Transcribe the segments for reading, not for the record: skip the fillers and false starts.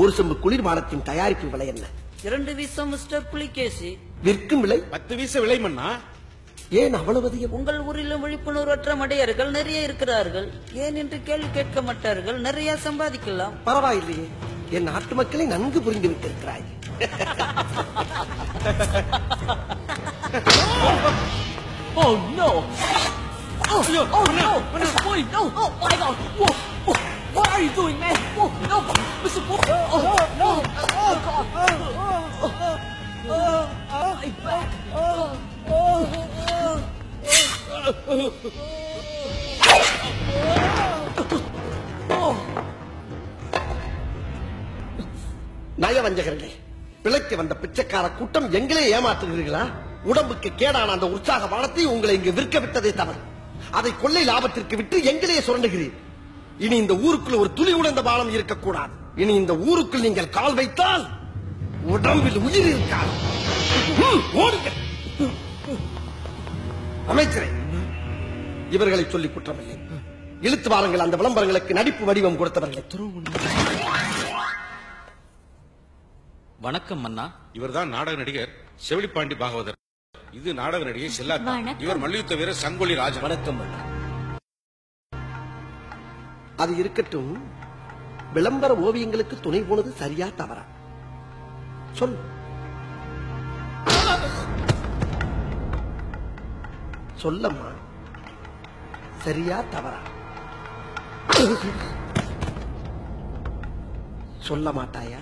ஒரு செம்பு குளிர்பானத்தின் தயாரிப்பு விலை என்ன? 2 வீசம் மிஸ்டர் புலிகேசி. விற்கும் விலை 10 வீச விலை மன்னா. ஏன் அவ்வளவு அதிகம்? உங்கள் ஊரிலும் விழிப்புணர்வற்ற மடையர்கள் நிறைய இருக்கிறார்கள். ஏன் என்று கேள்வி கேட்க மாட்டார்கள். நிறைய சம்பாதிக்கலாம். பரவாயில்லையே, என் நாட்டு மக்களை நன்கு புரிந்து விட்டிருக்கிறாய். Oh no! Oh no! Boy, no! Oh my God! Whoa! What are you doing, man? Whoa! No! Mr. Boy! Oh no! Oh God! My back! நயவஞ்சகர்களே, பிழைக்க வந்த பிச்சைக்கார கூட்டம் எங்களே ஏமாற்றுகிறீர்களா? உடம்புக்கு கேடான அந்த உற்சாக பானத்தை உங்களை இங்கு விற்க விட்டதே தவறு. அதை கொள்ளை லாபத்திற்கு விட்டு எங்களே சுரண்டுகிறீர். இனி இந்த ஊருக்குள் ஒரு துளி உடைந்த பானம் இருக்கக்கூடாது. இனி இந்த ஊருக்குள் நீங்கள் கால் வைத்தால் உடம்பில் உயிர் இருக்காது. ஓடுங்கள். அமைச்சரே, இவர்களை சொல்லி குற்றமில்லை. இழுத்து வாருங்கள் அந்த விளம்பரங்களுக்கு நடிப்பு வடிவம் கொடுத்தவர்களை. வணக்கம் மன்னா. இவர்தான் நாடக நடிகர் செவிலிப்பாண்டி பாகவதர். இது நாடக நடிகை செல்லாத்தா. இவர் மல்யுத்த வீரர் சங்கொலி ராஜன். வணக்கம். அது இருக்கட்டும், விளம்பர ஓவியங்களுக்கு துணை போனது சரியா தவறா? சொல். சொல்லம்மா, சரியா தவறா? சொல்ல மாட்டாயா?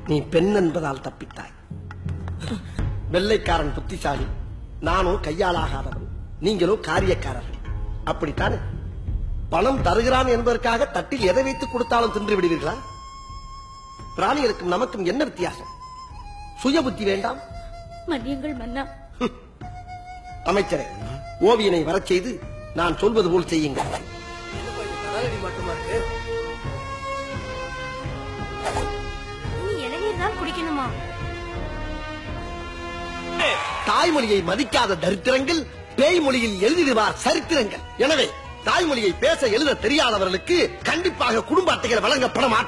நீ பெண் என்பதால் தப்பித்தாய். வெள்ளைக்காரன் புத்திசாலி, நானோ கையாளாகாதவன், நீங்களோ காரியக்காரர்கள். அப்படித்தானே? பணம் தருகிறான் என்பதற்காக தட்டில் எதை வைத்து கொடுத்தாலும் தின்று விடுவீர்களா? பிராணிகளுக்கும் நமக்கும் என்ன வித்தியாசம்? சுய புத்தி வேண்டாம்? மன்னியுங்கள் மன்னா. அமைச்சரே, ஓவியனை வரச் செய்து நான் சொல்வது போல் செய்யுங்கள். இளநீர் தான் குடிக்கணுமா? தாய்மொழியை மதிக்காத தரித்திரங்கள் பேய் மொழியில் எழுதிடுவார் சரித்திரங்கள். எனவே தாய்மொழியை பேச எழுத தெரியாதவர்களுக்கு கண்டிப்பாக குடும்ப அட்டைகள் வழங்கப்பட மாட்டார்.